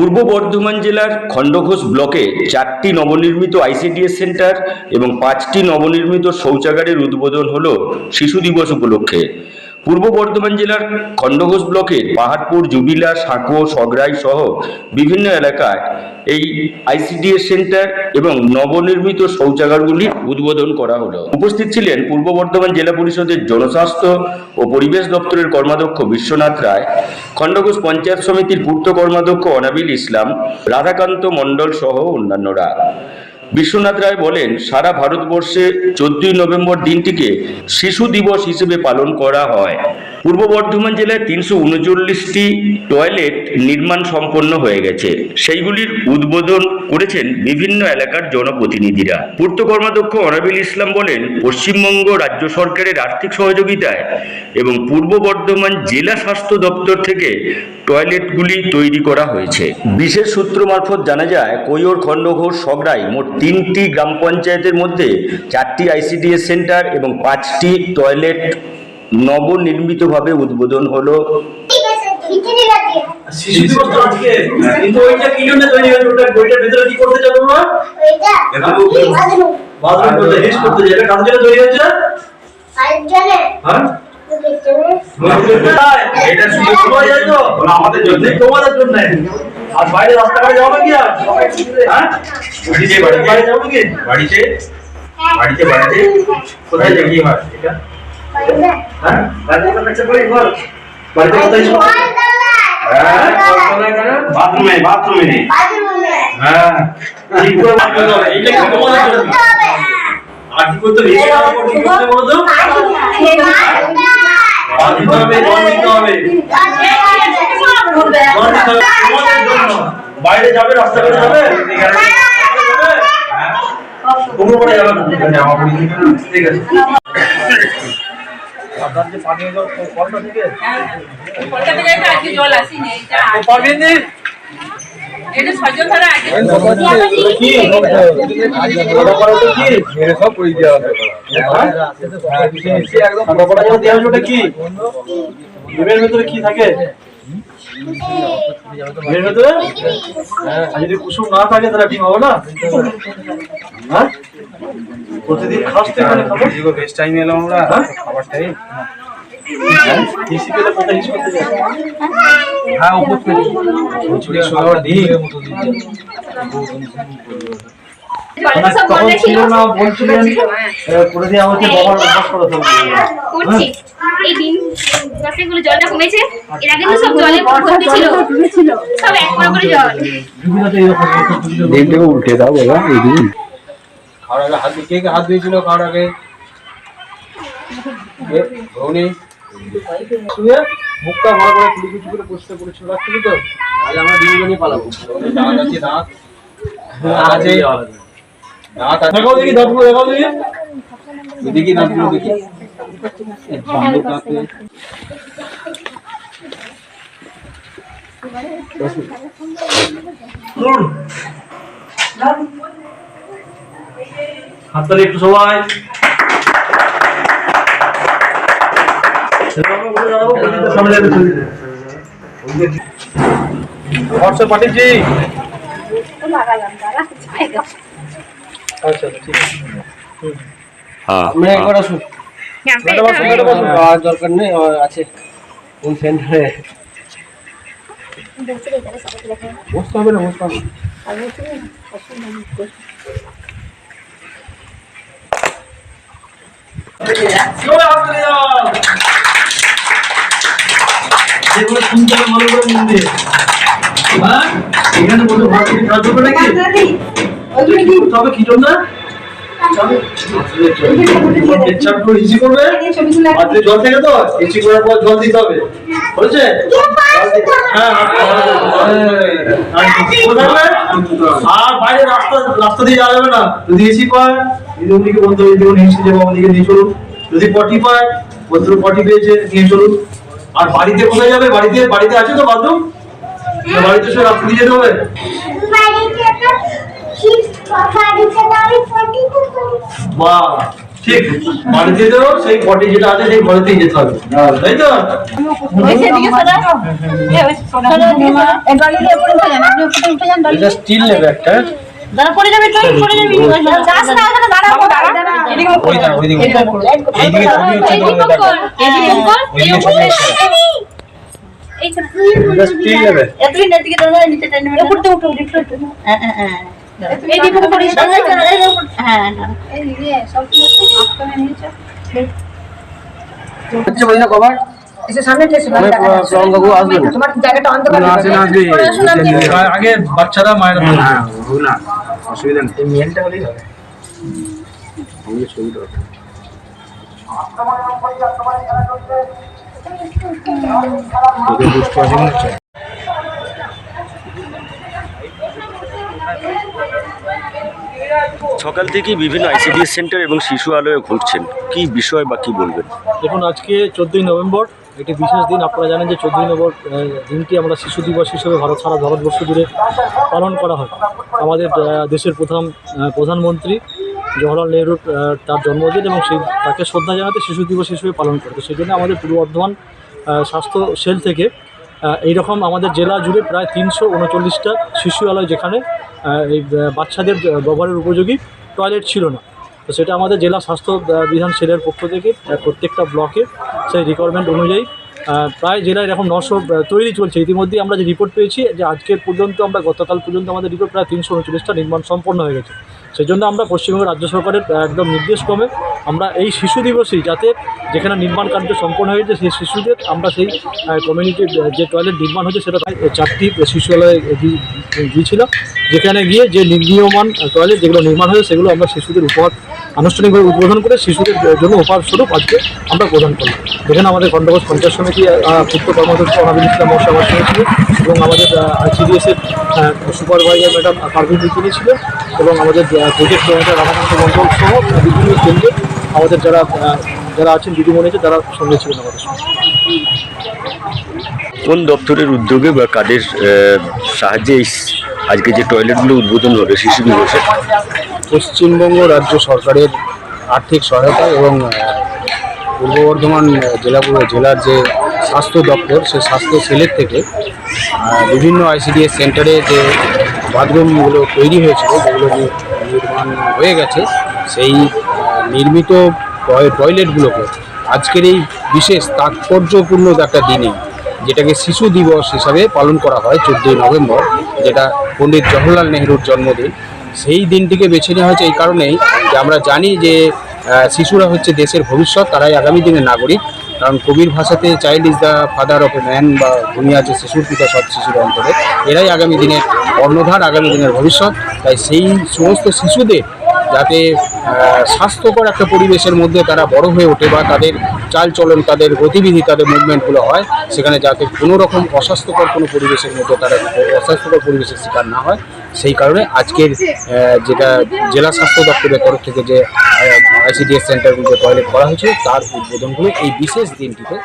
পূর্ব বর্ধমান জেলার খণ্ডঘোষ ব্লকে 4টি নবনির্মিত আইসিডিএস সেন্টার এবং 5টি নবনির্মিত শৌচাগারের উদ্বোধন হলো শিশু দিবস উপলক্ষে। পূর্ব বর্ধমান জেলার খণ্ডঘোষ ব্লকের পাহাড়পুর, জুবিলা, সাঁকো, সগরাই সহ বিভিন্ন এলাকায় এই আইসিডিএস সেন্টার এবং নবনির্মিত শৌচাগারগুলির উদ্বোধন করা হলো। উপস্থিত ছিলেন পূর্ব বর্ধমান জেলা পরিষদের জনস্বাস্থ্য ও পরিবেশ দপ্তরের কর্মাধ্যক্ষ বিশ্বনাথ রায়, খণ্ডঘোষ পঞ্চায়েত সমিতির পূর্ত কর্মাধ্যক্ষ অনাবিল ইসলাম, রাধাকান্ত মণ্ডল সহ অন্যান্যরা। বিশ্বনাথ রায় বলেন, সারা ভারতবর্ষে 14ই নভেম্বর দিনটিকে শিশু দিবস হিসেবে পালন করা হয়। পূর্ব বর্ধমান জেলায় 339টি টয়লেট নির্মাণ সম্পন্ন হয়ে গেছে। সেইগুলির উদ্বোধন করেছেন বিভিন্ন এলাকার জনপ্রতিনিধিরা। পূর্ত কর্মাধ্যক্ষ অনাবিল ইসলাম বলেন, পশ্চিমবঙ্গ রাজ্য সরকারের আর্থিক সহযোগিতায় এবং পূর্ব বর্ধমান জেলা স্বাস্থ্য দপ্তর থেকে টয়লেটগুলি তৈরি করা হয়েছে। বিশেষ সূত্র মারফত জানা যায়, কৈয়র, খণ্ডঘোষ, সগরাই মোট 3টি গ্রাম পঞ্চায়েতের মধ্যে 4টি আইসিডিএস সেন্টার এবং 5টি টয়লেট নবনির্মিতভাবে উদ্বোধন হলো। আমাদের জন্য, তোমাদের জন্য। আর বাইরে রাস্তাঘাটে যাবো কি? আর বাড়িতে যাবো কি? বাড়িতে কোথায় যাবি? বাথরুমে হ্যাঁ, ঠিক করে আর কি করতে বলো তো? বাইরে যাবে, রাস্তাঘাটে যাবে, কোনো পরে যাবে না। ঠিক আছে, আপনার যে পানীয় জল কলটা থেকে আজকে জল আসেনি, এটা সজল ধরে আগে কি মেরে সব করে দেওয়া হবে। একদম বড় বড় দেওয়া ওটা কি ডিমের ভিতরে কি থাকে? ডিমের ভিতরে যদি কুসুম না থাকে তাহলে ডিম হবে না। হ্যাঁ, প্রতিদিন খাস তো এখানে খাবো। বেস্ট টাইম এলাম আমরা খাবার টাইম। হিসি পেলে কোথায় হিস করতে যাবে? হ্যাঁ, উপর থেকে ছুরি সোয়া দিই মতো দিই। তখন ছিল না, বলছিলেন করে দিয়ে আমাকে বাবার অভ্যাস করাতে হবে। এই দিন গাছেগুলো জলটা কমেছে, এর আগে তো সব জলে ভর্তি ছিল, সব এক করে জল। দিনটাকে উল্টে দাও বাবা। এই দিন খাওয়ার আগে হাত কে হাত দিয়েছিল? খাওয়ার আগে ভৌনি শুয়ে মুখটা ভালো করে কুলি কুচি করে পরিষ্কার পরিচ্ছন্ন রাখছিলি তো? তাহলে আমরা ডিম নিয়ে পালাবো। দাঁত আছে, দাঁত আছে, দাঁত আছে। দেখাও দেখি দাঁতগুলো, দেখাও দেখি, দেখি দাঁতগুলো দেখি। হাততালি একটু সবাই। হোয়াটসঅ্যাপ পাঠিয়েছি। আচ্ছা, ঠিক আছে। আপনি একবার আসুন, দরকার নেই, আছে কোন সেন্টারে বসতে হবে না? বসতে হবে যেগুলো শুনতে হবে ভালো করে মন দিয়ে। হ্যাঁ, এখানে বলতে ভাবছি কাজ হবে নাকি? তবে কি জন্য জল থেকে তো ইসি করার পর জল দিতে হবে, বুঝছে? আর বাইরে রাস্তা দিয়ে যাওয়া যাবে না। যদি এসি পায় দিদিকে বলতে হবে, দিদি এসি যাবো, আমাদেরকে নিয়ে চলুন। যদি পটি পায় বলতে পটি পেয়েছে, নিয়ে চলুন। আর বাড়িতে কোথায় যাবে? বাড়িতে আছে তো বাথরুম? বাড়িতে সব রাস্তা দিয়ে যেতে হবে। বাহ, ঠিক বাড়িতে তো সেই পটে যেটা আছে সেই ঘরেতেই যেতে হবে, তাই তো? এটা স্টিল নেবে একটা, ওইদিকে এইদিকে ছবি হচ্ছে তোমাদের দেখো, ওইদিকে ছবি হচ্ছে, এটা স্টিল নেবে। হচ্ছে বলি না কভার আগে বাচ্চারা মায়ের অসুবিধা নেই, মেলটা হলেই হবে। সকাল থেকে বিভিন্ন আইসিডিএস সেন্টার এবং শিশু আলোয় ঘুরছেন, কি বিষয় বা কি বলবেন? দেখুন, আজকে 14ই নভেম্বর, একটি বিশেষ দিন। আপনারা জানেন যে 14ই নভেম্বর দিনটি আমরা শিশু দিবস হিসেবে সারা ভারতবর্ষ জুড়ে পালন করা হয়। আমাদের দেশের প্রধানমন্ত্রী জওহরলাল নেহরুর তার জন্মদিন, এবং তাকে শ্রদ্ধা জানাতে শিশু দিবস হিসেবে পালন করতে, সেই জন্য আমাদের পূর্ব বর্ধমান স্বাস্থ্য সেল থেকে এইরকম আমাদের জেলা জুড়ে প্রায় 339টা শিশু আলয়, যেখানে এই বাচ্চাদের ব্যবহারের উপযোগী টয়লেট ছিল না, তো সেটা আমাদের জেলা স্বাস্থ্য বিধান সেলের পক্ষ থেকে প্রত্যেকটা ব্লকে সেই রিকোয়ারমেন্ট অনুযায়ী প্রায় জেলায় এরকম 900 তৈরি চলছে। ইতিমধ্যেই আমরা যে রিপোর্ট পেয়েছি যে আজকের পর্যন্ত গতকাল পর্যন্ত আমাদের রিপোর্ট প্রায় 339টা নির্মাণ সম্পন্ন হয়ে গেছে। সেই জন্য আমরা পশ্চিমবঙ্গ রাজ্য সরকারের একদম নির্দেশক্রমে আমরা এই শিশু দিবসেই, যাতে যেখানে নির্মাণ কার্য সম্পন্ন হয়েছে সেই শিশুদের আমরা সেই কমিউনিটির যে টয়লেট নির্মাণ হয়েছে সেটা 4টি শিশুআলয়ে গিয়েছিলাম, যেখানে গিয়ে যে নির্মীয়মান টয়লেট যেগুলো নির্মাণ হয়েছে সেগুলো আমরা শিশুদের উপহার আনুষ্ঠানিকভাবে উদ্বোধন করে শিশুদের জন্য উপহার স্বরূপ আজকে আমরা প্রদান করলাম। যেখানে আমাদের খণ্ডঘোষ পঞ্চায়েত সমিতি পূর্ত কর্মদক্ষ অনাবিল ইসলাম মহাশয় আমার সঙ্গে ছিলেন, এবং আমাদের আইসিডিএসের সুপারভাইজার ম্যাডাম পারভিন তিনি ছিলেন, এবং আমাদের প্রজেক্ট ম্যানেজার রাধাকান্ত মণ্ডল সহ বিভিন্ন কেন্দ্রে আমাদের যারা আছেন দিদিমণি আছে, তারা সঙ্গে ছিলেন আমাদের সঙ্গে। কোন দপ্তরের উদ্যোগে বা কাদের সাহায্যে আজকে যে টয়লেটগুলো উদ্বোধন হলো শিশু দিবসে? পশ্চিমবঙ্গ রাজ্য সরকারের আর্থিক সহায়তা এবং পূর্ব বর্ধমান জেলার যে স্বাস্থ্য দপ্তর, সেই স্বাস্থ্য সেলের থেকে বিভিন্ন আইসিডিএস সেন্টারে যে বাথরুমগুলো তৈরি হয়েছিল, যেগুলো নির্মাণ হয়ে গেছে, সেই নির্মিত টয়লেটগুলোকে আজকের এই বিশেষ তাৎপর্যপূর্ণ একটা দিনে, যেটাকে শিশু দিবস হিসাবে পালন করা হয় 14ই নভেম্বর, যেটা পণ্ডিত জওহরলাল নেহরুর জন্মদিন, সেই দিনটিকে বেছে নেওয়া হয়েছে এই কারণেই যে আমরা জানি যে শিশুরা হচ্ছে দেশের ভবিষ্যৎ, তারাই আগামী দিনের নাগরিক। কারণ কবির ভাষাতে child is the father of a man, বা দুনিয়া আছে শিশুর পিতা সব শিশুর অন্তরে, এরাই আগামী দিনের কর্ণধার, আগামী দিনের ভবিষ্যৎ। তাই সেই সমস্ত শিশুদের যাতে স্বাস্থ্যকর একটা পরিবেশের মধ্যে তারা বড় হয়ে ওঠে, বা তাদের চালচলন, তাদের গতিবিধি, তাদের মুভমেন্টগুলো হয়, সেখানে যাতে কোনো রকম অস্বাস্থ্যকর কোনো পরিবেশের মধ্যে তারা অস্বাস্থ্যকর পরিবেশের শিকার না হয়, সেই কারণে আজকের যেটা জেলা স্বাস্থ্য দপ্তরের তরফ থেকে যে আইসিডিএস সেন্টারগুলোতে টয়লেট করা হয়েছিল, তার উদ্বোধনগুলো এই বিশেষ দিনটিতে